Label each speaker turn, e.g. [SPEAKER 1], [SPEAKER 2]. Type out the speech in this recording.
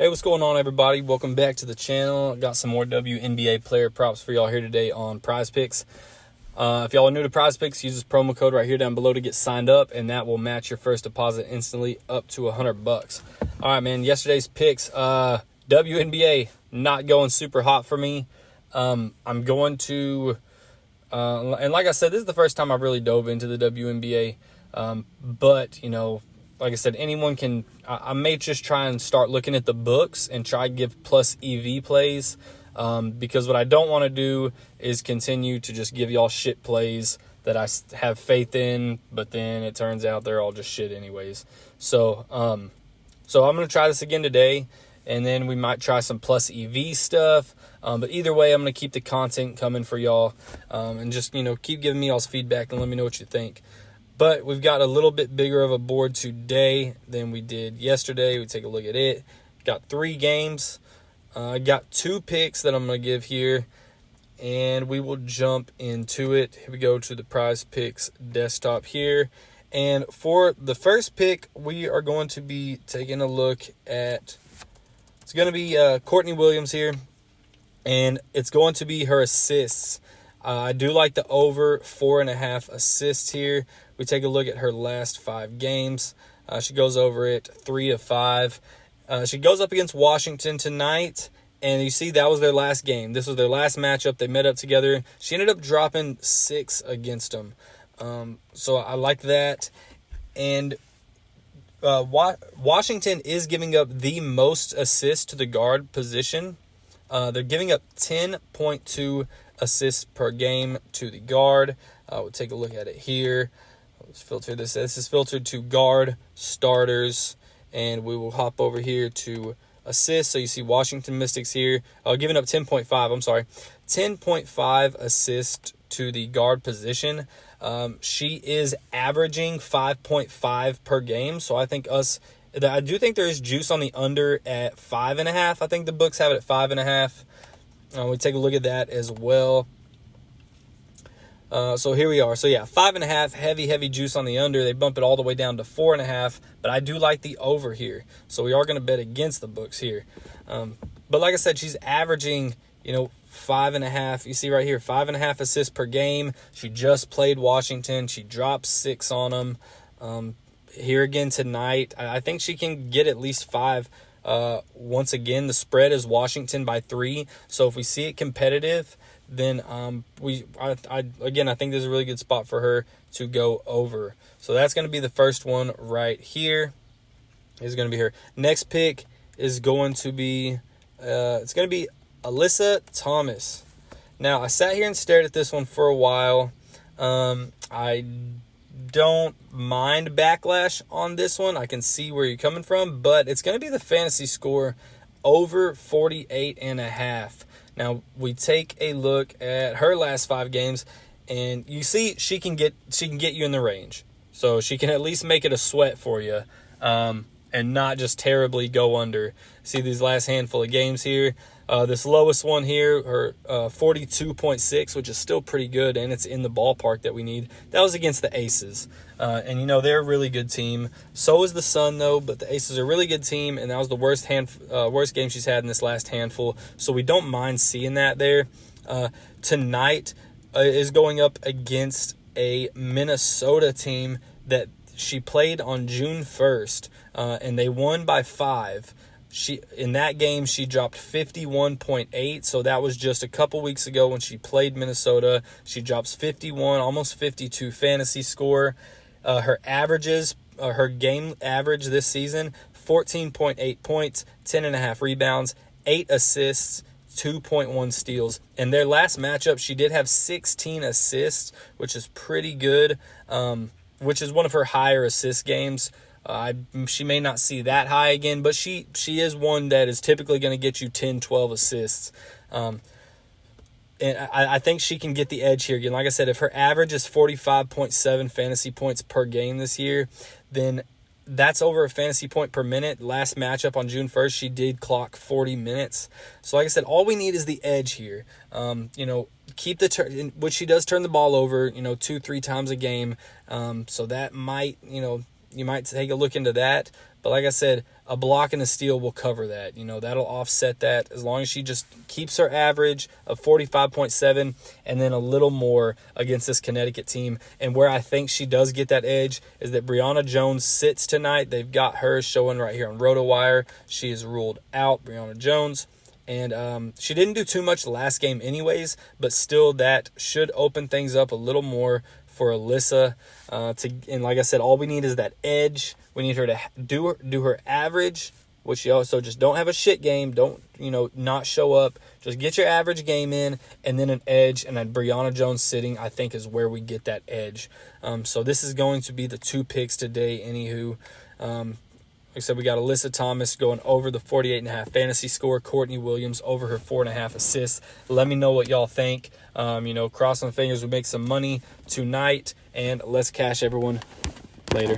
[SPEAKER 1] Hey, what's going on, everybody? Welcome back to the channel. Got some more WNBA player props for y'all here today on PrizePicks. If y'all are new to PrizePicks, use this promo code right here down below to get signed up, and that will match your first deposit instantly up to $100. All right, man. Yesterday's picks, WNBA not going super hot for me. I'm going to, and like I said, this is the first time I've really dove into the WNBA. But like I said, anyone can. I may just try and start looking at the books and try to give plus EV plays, because what I don't want to do is continue to just give y'all shit plays that I have faith in, but then it turns out they're all just shit anyways. So I'm gonna try this again today, and then we might try some plus EV stuff. But either way, I'm gonna keep the content coming for y'all, and just keep giving me y'all's feedback and let me know what you think. But we've got a little bit bigger of a board today than we did yesterday. We take a look at it. Got 3 games. I got 2 picks that I'm going to give here, and we will jump into it. Here we go to the PrizePicks desktop here. And for the first pick, we are going to be taking a look at, it's going to be Courtney Williams here, and it's going to be her assists. I do like the over 4.5 assists here. We take a look at her last 5 games. She goes over it 3 of 5. She goes up against Washington tonight, and you see that was their last game. This was their last matchup. They met up together. She ended up dropping 6 against them. So I like that. And Washington is giving up the most assists to the guard position. They're giving up 10.2 assists per game to the guard. We'll take a look at it here. Let's filter this. This is filtered to guard starters, and we will hop over here to assists. So you see Washington Mystics here, giving up 10.5. I'm sorry, 10.5 assists to the guard position. She is averaging 5.5 per game. So I do think there is juice on the under at 5.5. I think the books have it at 5.5. We take a look at that as well. So here we are. So yeah, 5.5, heavy juice on the under. They bump it all the way down to 4.5, but I do like the over here. So we are going to bet against the books here. But like I said, she's averaging, 5.5. You see right here, 5.5 assists per game. She just played Washington. She dropped 6 on them. Here again tonight, I think she can get at least 5. Once again, the spread is Washington by 3. So if we see it competitive, then I think there's a really good spot for her to go over. So that's going to be the first one right here. Is going to be her next pick is going to be it's going to be Alyssa Thomas. Now I sat here and stared at this one for a while. I don't mind backlash on this one. I can see where you're coming from, but it's going to be the fantasy score over 48.5. Now we take a look at her last 5 games, and you see she can get you in the range. So she can at least make it a sweat for you, and not just terribly go under. See these last handful of games here. This lowest one here, her 42.6, which is still pretty good, and it's in the ballpark that we need. That was against the Aces. And they're a really good team. So is the Sun, though, but the Aces are a really good team, and that was the worst game she's had in this last handful. So we don't mind seeing that there. Tonight is going up against a Minnesota team that she played on June 1st, and they won by 5. In that game, she dropped 51.8, so that was just a couple weeks ago when she played Minnesota. She drops 51, almost 52 fantasy score. Her averages, her game average this season, 14.8 points, 10.5 rebounds, 8 assists, 2.1 steals. In their last matchup, she did have 16 assists, which is pretty good, which is one of her higher assist games. She may not see that high again, but she is one that is typically going to get you 10, 12 assists. And I think she can get the edge here. Again, like I said, if her average is 45.7 fantasy points per game this year, then that's over a fantasy point per minute. Last matchup on June 1st, she did clock 40 minutes. So like I said, all we need is the edge here. Keep the turn, which she does turn the ball over, 2-3 times a game. So that might, you might take a look into that. But like I said, a block and a steal will cover that. That'll offset that as long as she just keeps her average of 45.7 and then a little more against this Connecticut team. And where I think she does get that edge is that Brianna Jones sits tonight. They've got her showing right here on RotoWire. She is ruled out, Brianna Jones. And she didn't do too much last game anyways, but still that should open things up a little more for Alyssa. And like I said, all we need is that edge. We need her to do her average, which you also just don't have a shit game. Don't, not show up. Just get your average game in, and then an edge. And then Brianna Jones sitting, I think, is where we get that edge. So this is going to be the 2 picks today, anywho. Like I said, we got Alyssa Thomas going over the 48.5 fantasy score. Courtney Williams over her 4.5 assists. Let me know what y'all think. Crossing the fingers we make some money tonight. And let's cash, everyone. Later.